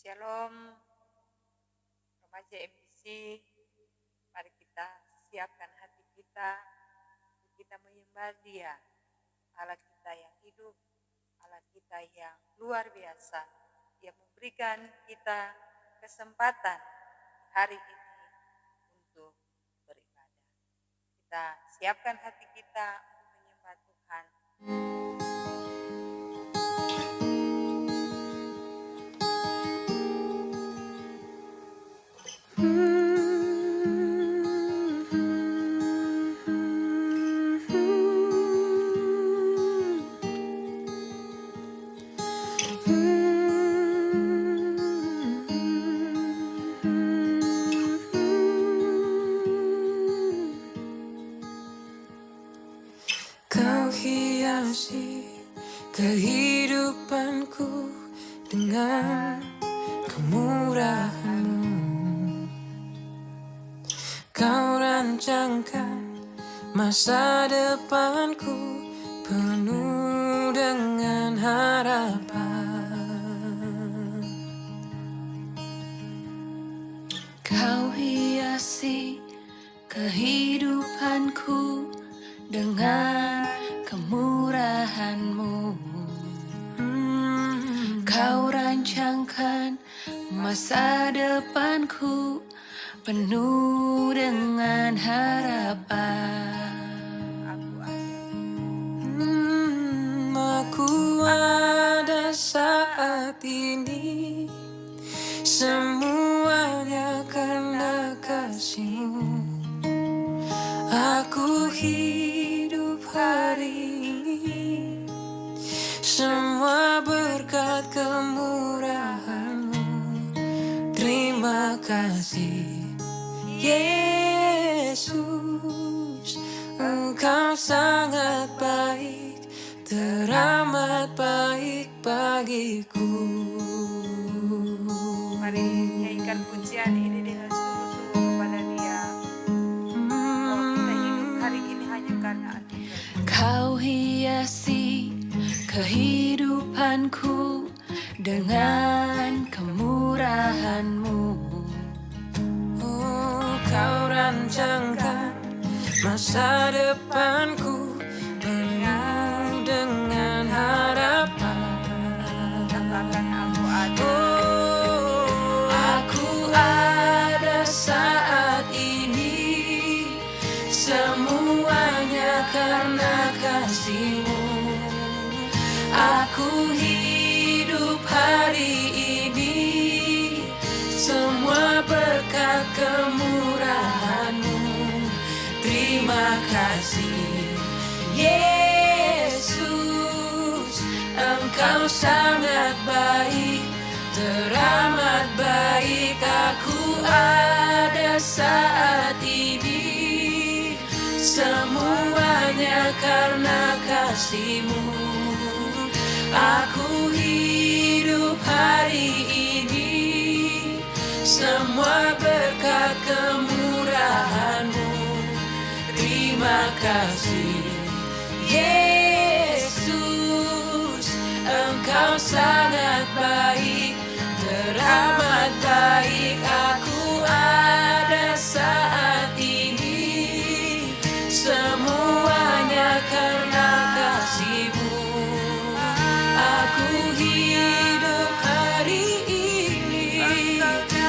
Shalom, remaja MBC, mari kita siapkan hati kita untuk kita menyembah Dia, Allah kita yang hidup, Allah kita yang luar biasa, yang memberikan kita kesempatan hari ini untuk beribadah. Kita siapkan hati kita untuk menyembah Tuhan. Kau hiasi kehidupanku dengan kemurahan-Mu. Kau rancangkan masa depanku penuh dengan harapan. Kau hiasi kehidupanku dengan kemurahan-Mu. Kau rancangkan masa depanku penuh dengan harapan. Aku ada saat ini, semuanya karena kasih-Mu. Aku hidup hari ini, semua berkat kemurahan-Mu. Terima kasih Yesus, Engkau sangat baik, teramat baik bagiku. Mari nyanyikan pujian ini dengan sungguh-sungguh kepada Dia. Oh, kita hidup hari ini hanya karena anugerah. Kau hiasi kehidupanku dengan kemurahan-Mu. Oh, Kau rancangkan masa depanku penuh dengan harapan. Katakan aku ada. Oh, aku ada saat ini, semuanya karena kasih-Mu. Aku hidup hari ini, semua berkat kemurahan-Mu. Terima kasih Yesus, Engkau sangat baik, teramat baik. Aku ada saat ini, semuanya karena kasih-Mu. Aku hidup hari ini, semua berkat kemurahan-Mu. Terima kasih Yesus, Engkau sangat baik, teramat baik. Aku ada saat ini, semuanya karena kasih-Mu. Aku hidup hari ini,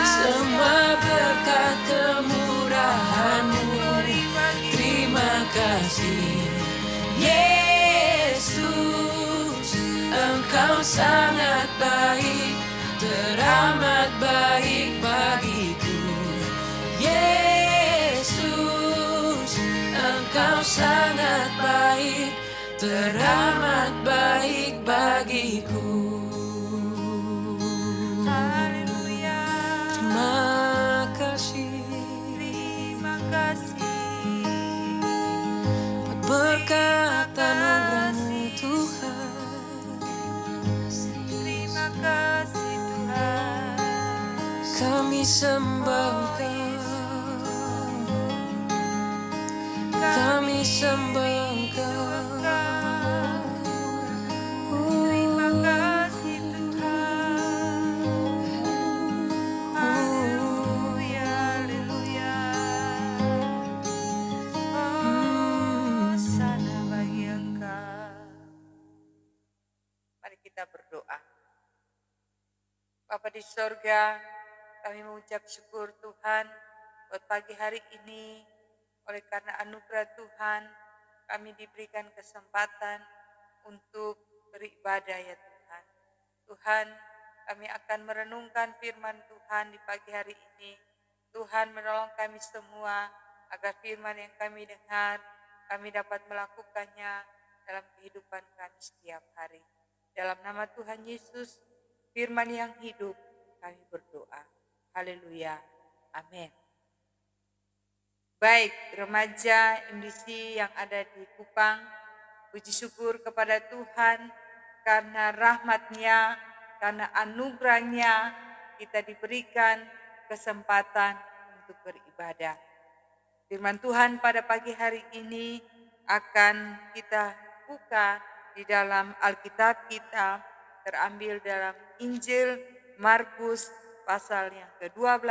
semua berkat kemurahan-Mu. Terima kasih Yesus, Engkau sangat baik, teramat baik bagiku. Yesus, Engkau sangat baik, teramat baik bagiku. Haleluya. Terima kasih, Terima kasih. buat berkat anugerah-Mu Tuhan. Terima kasih Tuhan. Kami sembah Engkau, kami sembah Engkau. Terima kasih Tuhan. kita berdoa. Bapa di sorga, kami mengucap syukur Tuhan buat pagi hari ini. Oleh karena anugerah Tuhan, kami diberikan kesempatan untuk beribadah ya Tuhan. Tuhan, kami akan merenungkan firman Tuhan di pagi hari ini. Tuhan menolong kami semua agar firman yang kami dengar, kami dapat melakukannya dalam kehidupan kami setiap hari. Dalam nama Tuhan Yesus, firman yang hidup, kami berdoa. Haleluya. Amin. Baik, remaja MDC yang ada di Kupang, puji syukur kepada Tuhan karena rahmat-Nya, karena anugerah-Nya kita diberikan kesempatan untuk beribadah. Firman Tuhan pada pagi hari ini akan kita buka di dalam Alkitab kita, terambil dalam Injil Markus pasal yang ke-12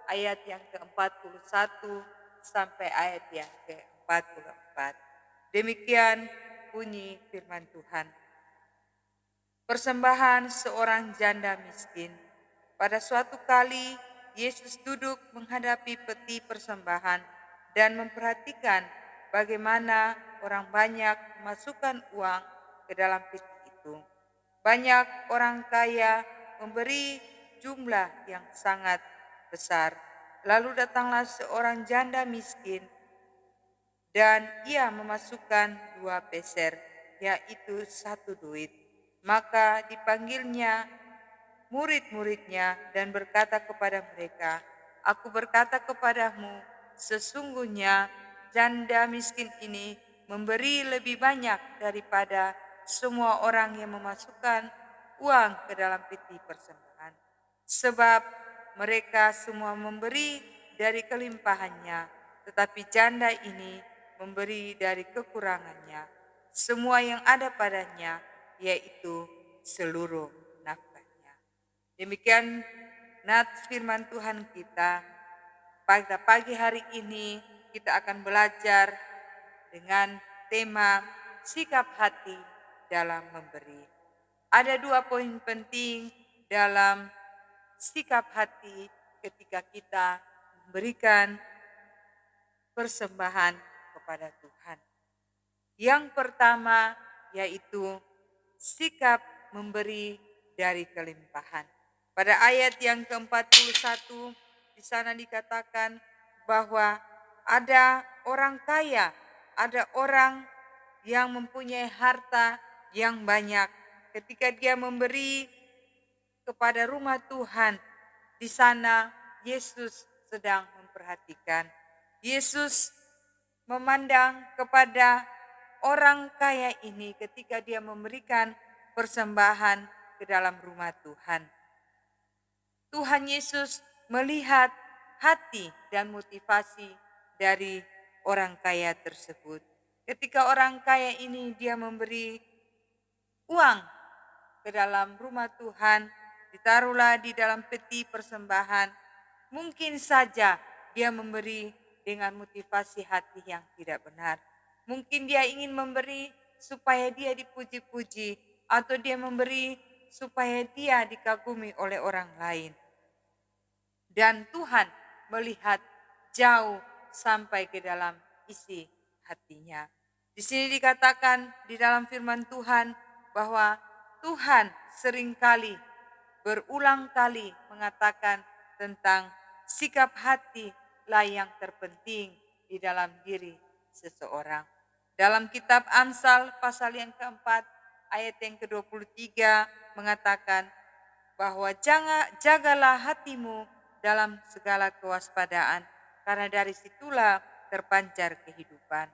ayat yang ke-41 sampai ayat yang ke-44. Demikian bunyi firman Tuhan. Persembahan seorang janda miskin. Pada suatu kali Yesus duduk menghadapi peti persembahan dan memperhatikan bagaimana orang banyak memasukkan uang ke dalam peti itu. Banyak orang kaya memberi jumlah yang sangat besar. Lalu datanglah seorang janda miskin dan ia memasukkan 2 peser, yaitu 1 duit. Maka dipanggilnya murid-muridnya dan berkata kepada mereka, "Aku berkata kepadamu, sesungguhnya janda miskin ini memberi lebih banyak daripada semua orang yang memasukkan uang ke dalam peti persembahan. Sebab mereka semua memberi dari kelimpahannya, tetapi janda ini memberi dari kekurangannya, semua yang ada padanya, yaitu seluruh nafkahnya." Demikian nats firman Tuhan kita. Pada pagi hari ini kita akan belajar dengan tema sikap hati dalam memberi. Ada 2 poin penting dalam sikap hati ketika kita memberikan persembahan kepada Tuhan. Yang pertama yaitu sikap memberi dari kelimpahan. Pada ayat yang ke-41 di sana dikatakan bahwa ada orang kaya, ada orang yang mempunyai harta yang banyak. Ketika dia memberi kepada rumah Tuhan, di sana Yesus sedang memperhatikan. Yesus memandang kepada orang kaya ini ketika dia memberikan persembahan ke dalam rumah Tuhan. Tuhan Yesus melihat hati dan motivasi dari orang kaya tersebut. Ketika orang kaya ini dia memberi uang ke dalam rumah Tuhan, ditaruhlah di dalam peti persembahan. Mungkin saja dia memberi dengan motivasi hati yang tidak benar. Mungkin dia ingin memberi supaya dia dipuji-puji, atau dia memberi supaya dia dikagumi oleh orang lain. Dan Tuhan melihat jauh sampai ke dalam isi hatinya. Di sini dikatakan di dalam firman Tuhan bahwa Tuhan seringkali berulang kali mengatakan tentang sikap hati lah yang terpenting di dalam diri seseorang. Dalam kitab Amsal pasal yang keempat ayat yang ke-23 mengatakan bahwa jagalah hatimu dalam segala kewaspadaan, karena dari situlah terpancar kehidupan.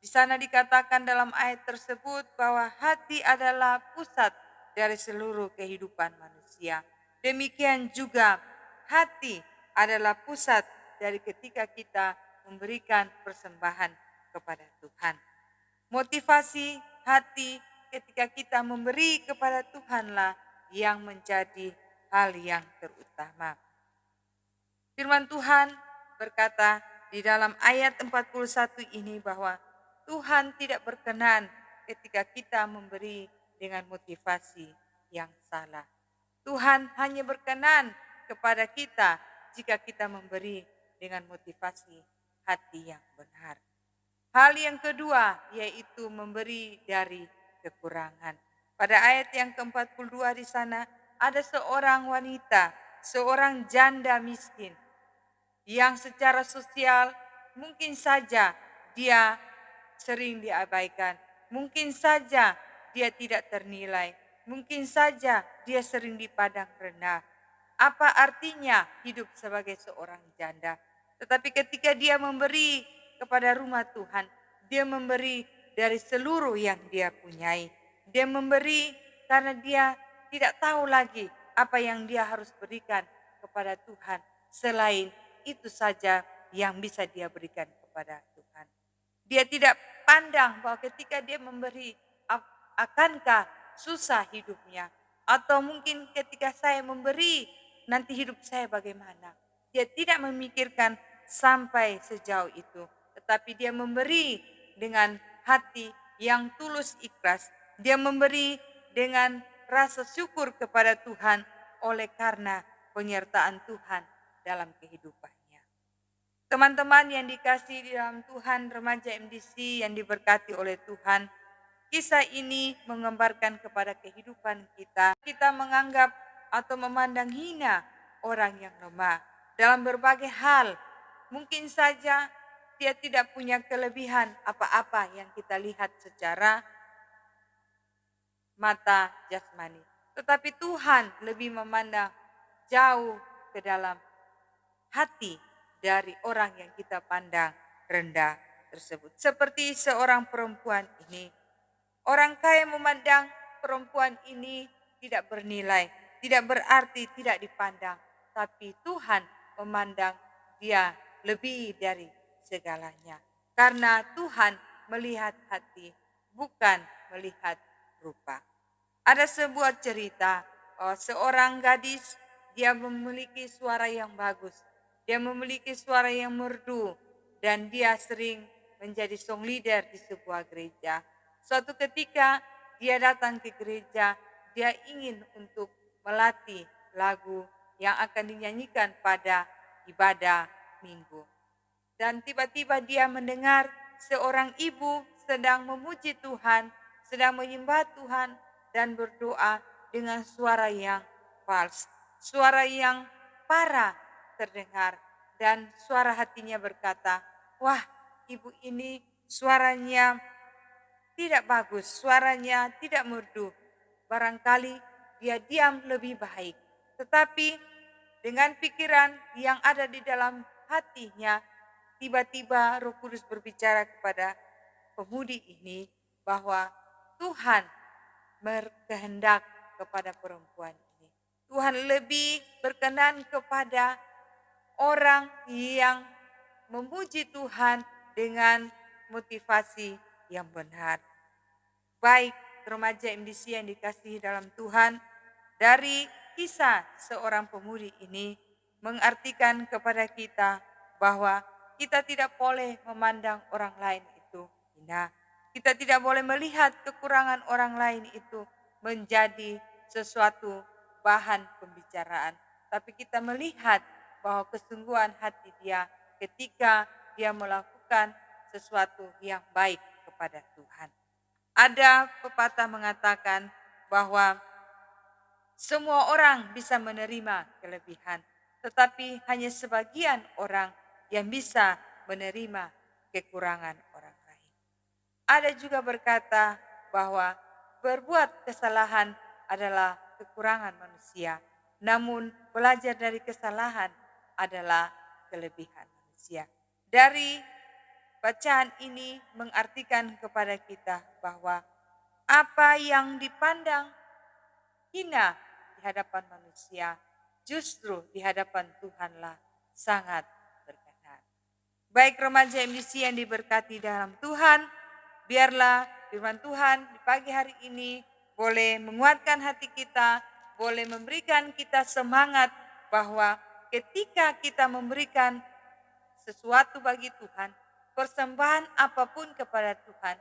Di sana dikatakan dalam ayat tersebut bahwa hati adalah pusat dari seluruh kehidupan manusia. Demikian juga hati adalah pusat dari ketika kita memberikan persembahan kepada Tuhan. Motivasi hati ketika kita memberi kepada Tuhanlah yang menjadi hal yang terutama. Firman Tuhan berkata di dalam ayat 41 ini bahwa Tuhan tidak berkenan ketika kita memberi dengan motivasi yang salah. Tuhan hanya berkenan kepada kita jika kita memberi dengan motivasi hati yang benar. Hal yang kedua yaitu memberi dari kekurangan. Pada ayat yang ke-42 di sana ada seorang wanita, seorang janda miskin yang secara sosial mungkin saja dia sering diabaikan, mungkin saja dia tidak ternilai, mungkin saja dia sering dipandang rendah. Apa artinya hidup sebagai seorang janda? Tetapi ketika dia memberi kepada rumah Tuhan, dia memberi dari seluruh yang dia punyai. Dia memberi karena dia tidak tahu lagi apa yang dia harus berikan kepada Tuhan selain itu saja yang bisa dia berikan kepada Tuhan. Dia tidak pandang bahwa ketika dia memberi, akankah susah hidupnya? Atau mungkin ketika saya memberi, nanti hidup saya bagaimana? Dia tidak memikirkan sampai sejauh itu. Tetapi dia memberi dengan hati yang tulus ikhlas. Dia memberi dengan rasa syukur kepada Tuhan oleh karena penyertaan Tuhan dalam kehidupannya. Teman-teman yang dikasihi di dalam Tuhan, remaja MDC yang diberkati oleh Tuhan, kisah ini menggambarkan kepada kehidupan kita. Kita menganggap atau memandang hina orang yang lemah dalam berbagai hal. Mungkin saja dia tidak punya kelebihan apa-apa yang kita lihat secara mata jasmani. Tetapi Tuhan lebih memandang jauh ke dalam hati dari orang yang kita pandang rendah tersebut. Seperti seorang perempuan ini. Orang kaya memandang perempuan ini tidak bernilai, tidak berarti, tidak dipandang. Tapi Tuhan memandang dia lebih dari segalanya. Karena Tuhan melihat hati, bukan melihat rupa. Ada sebuah cerita, seorang gadis, dia memiliki suara yang bagus. Dia memiliki suara yang merdu dan dia sering menjadi song leader di sebuah gereja. Suatu ketika dia datang ke gereja, dia ingin untuk melatih lagu yang akan dinyanyikan pada ibadah minggu. Dan tiba-tiba dia mendengar seorang ibu sedang memuji Tuhan, sedang menyembah Tuhan dan berdoa dengan suara yang fals, suara yang parah terdengar, dan suara hatinya berkata, wah, ibu ini suaranya tidak bagus, suaranya tidak merdu. Barangkali dia diam lebih baik. Tetapi dengan pikiran yang ada di dalam hatinya, tiba-tiba Roh Kudus berbicara kepada pemudi ini bahwa Tuhan berkehendak kepada perempuan ini. Tuhan lebih berkenan kepada orang yang memuji Tuhan dengan motivasi yang benar. Baik remaja MDC yang dikasihi dalam Tuhan, dari kisah seorang pemudi ini mengartikan kepada kita bahwa kita tidak boleh memandang orang lain itu hina. Kita tidak boleh melihat kekurangan orang lain itu menjadi sesuatu bahan pembicaraan. Tapi kita melihat bahwa kesungguhan hati dia ketika dia melakukan sesuatu yang baik kepada Tuhan. Ada pepatah mengatakan bahwa semua orang bisa menerima kelebihan, tetapi hanya sebagian orang yang bisa menerima kekurangan orang lain. Ada juga berkata bahwa berbuat kesalahan adalah kekurangan manusia, namun belajar dari kesalahan adalah kelebihan manusia. Dari bacaan ini mengartikan kepada kita bahwa apa yang dipandang hina di hadapan manusia, justru di hadapan Tuhanlah sangat berkenan. Baik remaja MDC yang diberkati dalam Tuhan, biarlah firman Tuhan di pagi hari ini boleh menguatkan hati kita, boleh memberikan kita semangat bahwa ketika kita memberikan sesuatu bagi Tuhan, persembahan apapun kepada Tuhan,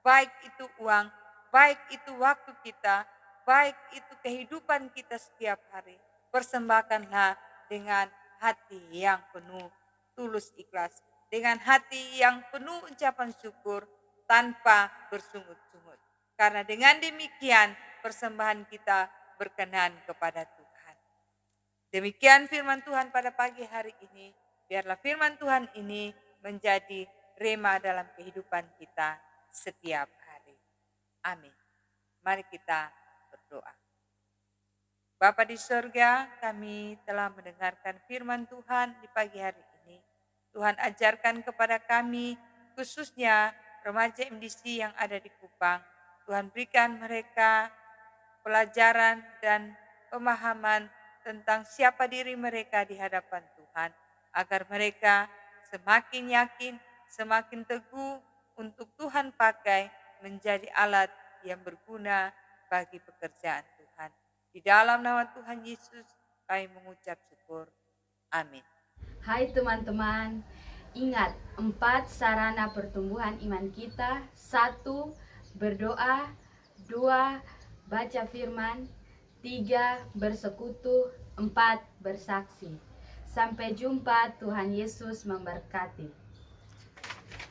baik itu uang, baik itu waktu kita, baik itu kehidupan kita setiap hari. Persembahkanlah dengan hati yang penuh tulus ikhlas, dengan hati yang penuh ucapan syukur tanpa bersungut-sungut. Karena dengan demikian persembahan kita berkenan kepada Tuhan. Demikian firman Tuhan pada pagi hari ini. Biarlah firman Tuhan ini menjadi rema dalam kehidupan kita setiap hari. Amin. Mari kita berdoa. Bapa di sorga, kami telah mendengarkan firman Tuhan di pagi hari ini. Tuhan ajarkan kepada kami, khususnya remaja MDC yang ada di Kupang. Tuhan berikan mereka pelajaran dan pemahaman tentang siapa diri mereka di hadapan Tuhan, agar mereka semakin yakin, semakin teguh untuk Tuhan pakai menjadi alat yang berguna bagi pekerjaan Tuhan. Di dalam nama Tuhan Yesus kami mengucap syukur. Amin. Hai teman-teman, ingat 4 sarana pertumbuhan iman kita. 1. Berdoa. 2. Baca firman. 3. Bersekutu. 4. Bersaksi. Sampai jumpa, Tuhan Yesus memberkati.